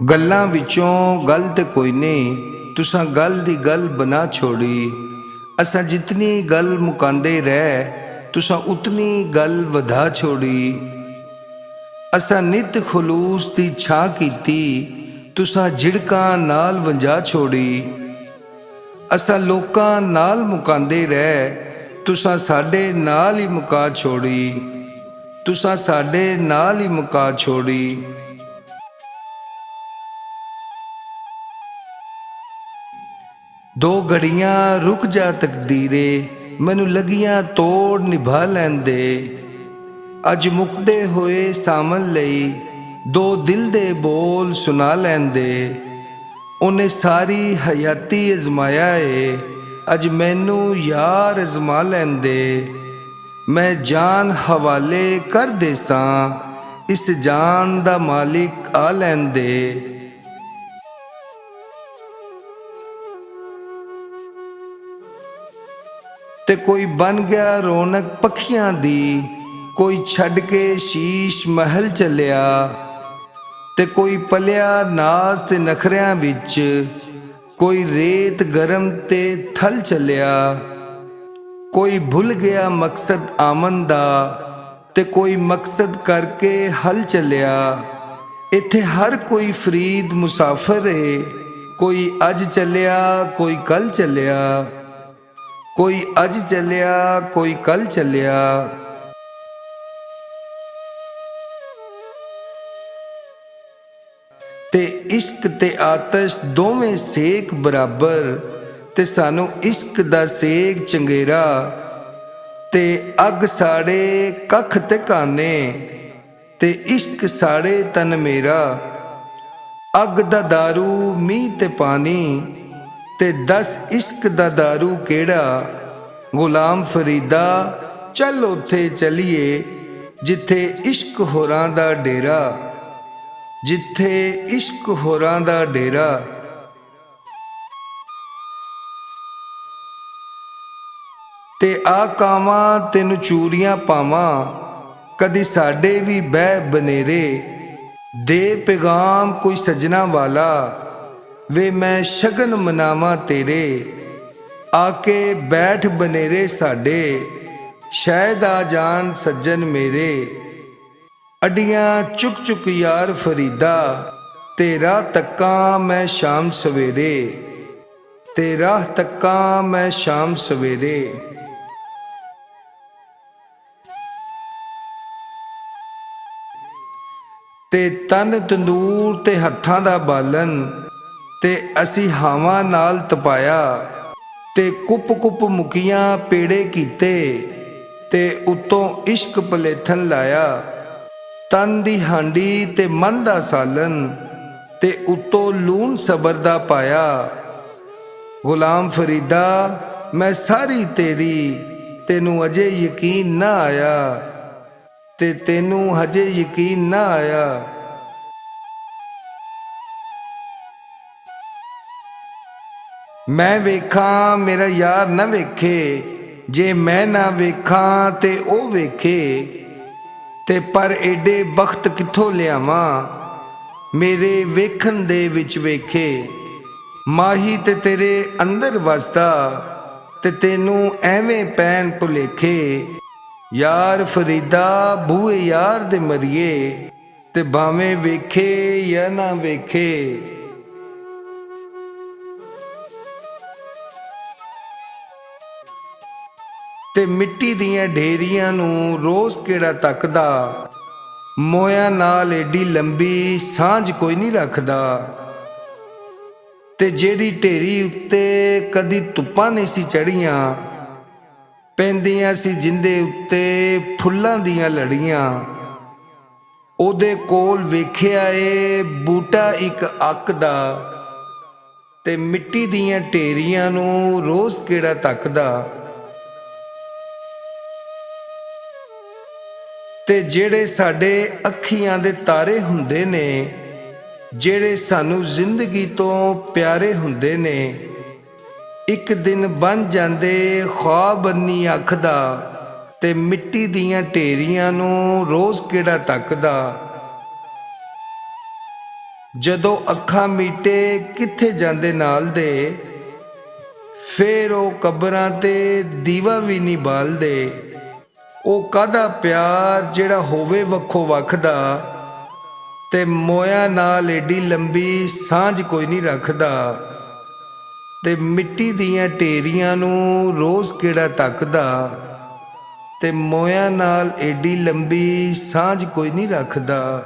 गल्लां विचों गल ते कोई नहीं, तुसां गल दी गल बना छोड़ी। असां जितनी गल मुकांदे रह, तुसां उतनी गल वधा छोड़ी। असां नित खलूस दी छां कीती, तुसां झिड़कां नाल वंजा छोड़ी। असां लोकां नाल मुकांदे रह, तुसां साडे नाल ही मुका छोड़ी। तुसां साडे नाल ही मुका छोड़ी। दो घड़ियां रुक जा तकदीरे, मैनू लगियां तोड़ निभा लैंदे। अज मुकदे होए सामन लई, दो दिल दे बोल सुना लैंदे। उन्हें सारी हयाती अजमाया है, अज मैनू यार अजमा लैंदे। मैं जान हवाले कर देसां, इस जान दा मालिक आ लैंदे। ते कोई बन गया रौनक पखियां दी, कोई छड़ के शीश महल चलिया। ते कोई पलिया नाज ते नखरियां विच, कोई रेत गरम ते थल चलिया। कोई भुल गया मकसद आमन दा, ते कोई मकसद करके हल चलिया। इत्थे हर कोई फरीद मुसाफिर है, कोई अज चलिया कोई कल चलिया। कोई अज चलिया कोई कल चलिया। ते इश्क ते आतश दोवें सेक बराबर, ते सानू इश्क दा सेक चंगेरा। ते अग साड़े कख ते काने, ते इश्क साड़े तन मेरा। अग दा दारू मीह ते पानी, ते दस इश्क दा दारू केड़ा। गुलाम फरीदा चल उथे चलिए, जिथे इश्क होरां दा डेरा। जिथे इश्क होरां दा डेरा। ते आ कावां तेनू चूरियां पावां, कदी साडे भी बह बनेरे। दे पैगाम कोई सजना वाला, वे मैं शगन मनावा तेरे। आके बैठ बनेरे साडे, शायद आ जान सज्जन मेरे। अडियां चुक चुक यार फरीदा, तेरा तक्का मैं शाम सवेरे। तेरा तक्का मैं शाम सवेरे। ते तन तंदूर ते हत्थां दा बालन, ते असी हावां नाल तपाया। ते कुप कुप मुकियां पेड़े कीते, ते उत्तों इश्क पलेथन लाया। तन दी हांडी ते मन दा सालन, ते उत्तों लून सबर दा पाया। गुलाम फरीदा मैं सारी तेरी, तेनू अजे यकीन ना आया। ते तेनू हजे यकीन ना आया। मैं वेखां मेरा यार न वेखे, जे मैं ना वेखां ते ओ वेखे। ते पर एडे बख्त किथों लियावां, मेरे वेखन दे विच वेखे। माही ते तेरे अंदर वसदा, ते तेनू एवें पैन भुलेखे। यार फरीदा बूए यार दे मरिए, ते भावें वेखे या ना वेखे। ते मिट्टी दियां ढेरियां नू रोज़ केड़ा तकदा, मोयां नाल एडी लंबी सांझ कोई नहीं रखदा। ते जेड़ी ढेरी उत्ते कदी धुप्पां नहीं सी चढ़ियां, पैंदियां सी जिंदे उत्ते फुल्लां दियां लड़ियां। ओदे कोल वेखिया ए बूटा इक अक दा, ते मिट्टी दियां ढेरियां नू रोज़ केड़ा तकदा। ते जेड़े साडे अखियां दे तारे हुंदे ने, जेड़े सानू जिंदगी तो प्यारे हुंदे ने, एक दिन बन जांदे ख्वाब बन्नी अख दा। ते मिट्टी दियां ढेरियां नू रोज़ केड़ा तकदा। ਜਦੋਂ ਅੱਖਾਂ ਮੀਟੇ ਕਿੱਥੇ ਜਾਂਦੇ ਨਾਲ ਦੇ, ਫੇਰ ਉਹ ਕਬਰਾਂ ਤੇ ਦੀਵਾ ਵੀ ਨਹੀਂ ਬਾਲਦੇ। ਉਹ ਕਾਹਦਾ ਪਿਆਰ ਜਿਹੜਾ ਹੋਵੇ ਵੱਖੋ ਵੱਖ ਦਾ, ਤੇ ਮੋਇਆਂ ਨਾਲ ਏਡੀ ਲੰਬੀ ਸਾਂਝ ਕੋਈ ਨਹੀਂ ਰੱਖਦਾ। ਤੇ ਮਿੱਟੀ ਦੀਆਂ ਢੇਰੀਆਂ ਨੂੰ ਰੋਜ਼ ਕਿਹੜਾ ਤੱਕਦਾ, ਤੇ ਮੋਇਆਂ ਨਾਲ ਏਡੀ ਲੰਬੀ ਸਾਂਝ ਕੋਈ ਨਹੀਂ ਰੱਖਦਾ।